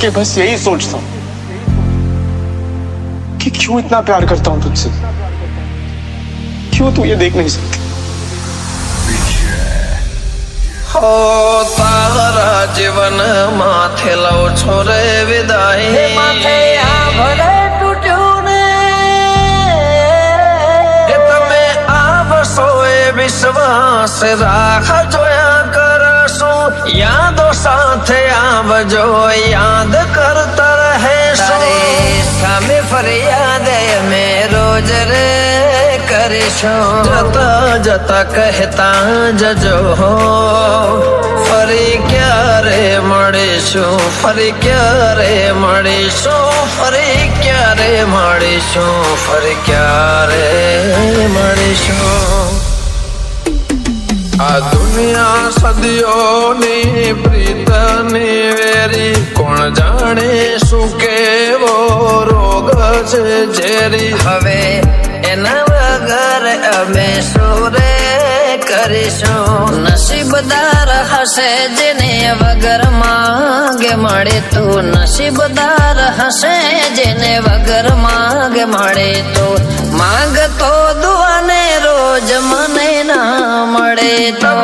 के बस यही सोचता हूँ कि क्यों इतना प्यार करता हूँ तुझसे, क्यों तू ये देख नहीं सकती। हो तारा जीवन माथे लो छोरे विदाई माथे भरे तूट्यो ने तमे आवशोए विश्वास राख जोया करशो यादो साथे आवजो याद करता रहेशो सामे फरियाद में रोज रे करेशो जता जता कहता जजो फरी क्यारे मळीशुं फरी क्यारे मळीशुं फरी क्यारे मळीशुं फरी क्यारे मळीशुं। आ दुनिया सदियोनी प्रीतनी वेरी कोण जाणे शुं केवो रोग छे झेरी हवे एना वगर अमे सुरे करीशुं नसीबदार हसे जेने वगर मांगे मळे तो नसीबदार हसे जेने वगर मांगे मळे तो मांग तो दुआने रोज मने ना मळे तो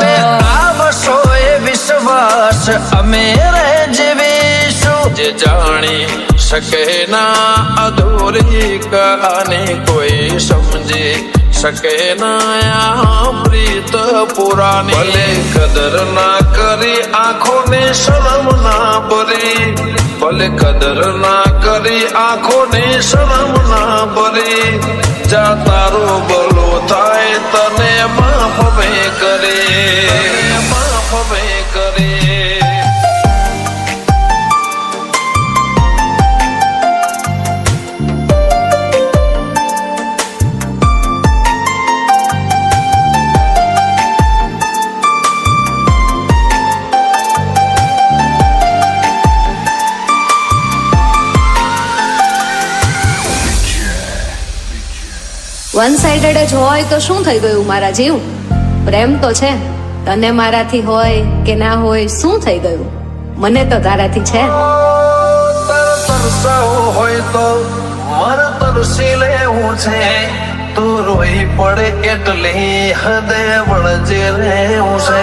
आवशो ए विश्वास अमे रे जीवीशुं जे जाणी सके ना अधूरी कहानी कोई समझे सके ना प्रीत पुरानी भले कदर ना करी आंखों ने शर्म ना भरी भले कदर ना करी आंखों ने शर्म ना भरी जा तारो भलो थाय तने माफ में करे माफ में करे। વન સાઇડેડ જ હોય તો શું થઈ ગયું મારા જીવ? પ્રેમ તો છે, તને મારાથી હોય કે ના હોય શું થઈ ગયું? મને તો તારાથી છે। તરસાવું હોય તો મારે તરસી લેવું છે તું રોઈ પડે એટલી હદે વળજે રહેવું છે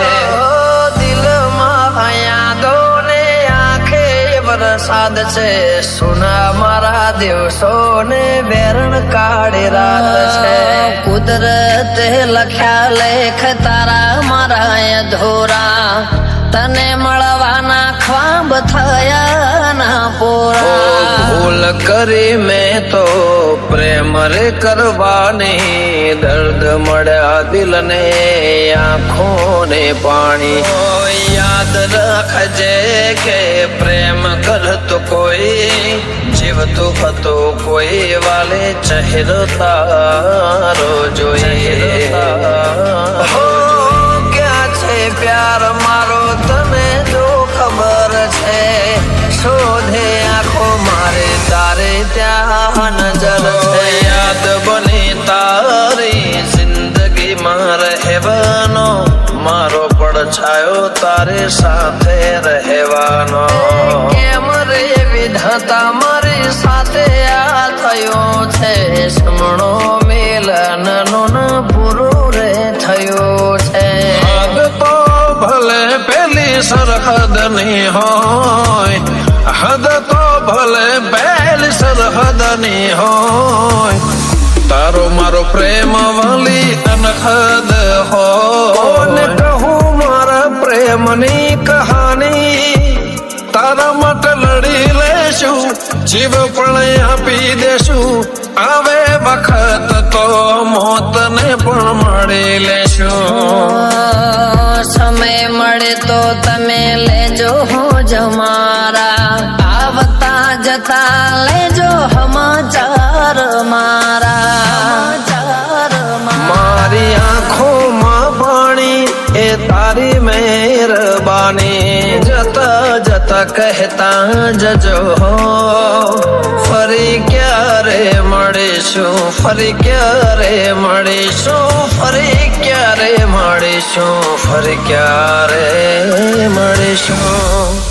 દિલમાં યાદો ને આંખે વરસાદ છે સુના મારા દિવસો ને વેરણ કાઢે રાત છે કુદરતે લખ્યા લેખ તારા મારા અધૂરા તને મળવાના ખ્વાબ થયા ના પૂરા ભૂલ કરી મેં તો પ્રેમ રે કરવાની દર્દ મળ્યા દિલને આંખો ને પાણી યાદ રાખજે કે પ્રેમ કરતો કોઈ જીવતો હતો કોઈ વાલે ચહેરો તારો જોઈએ હો ક્યાં છે પ્યાર મારો તને જો ખબર છે શોધે આંખો મારે તારે ત્યાં નજર છે યાદ બની તારી જિંદગીમાં રહેવાનો મારો પડછાયો તારે સાથે રહેવાનો કેમ રે વિધાતા મારી સાથે આ થયો છે સમણો મિલનનો ન પૂરો રે થયો છે હદ તો ભલે પેલી સરહદની હોય હદ તો ભલે પેલી સરહદની હોય તારો મારો પ્રેમ વાલી અનહદ હોય કહું મારા પ્રેમની કહાની તારા માટે લડી લેશું જીવ પણ આપી દેશું આવે વખત તો મોતને પણ મળી લેશું સમય મળે તો તમે લેજો જમારા આવતા જતા લેજો સમાચાર મારા મારી આંખોમાં પાણી એ તારી મહેરબાની જતા જતા કહેતા જજો ફરી ક્યારે મળીશું ફરી ક્યારે મળીશું ફરી ક્યારે મળીશું ફરી ક્યારે મળીશું।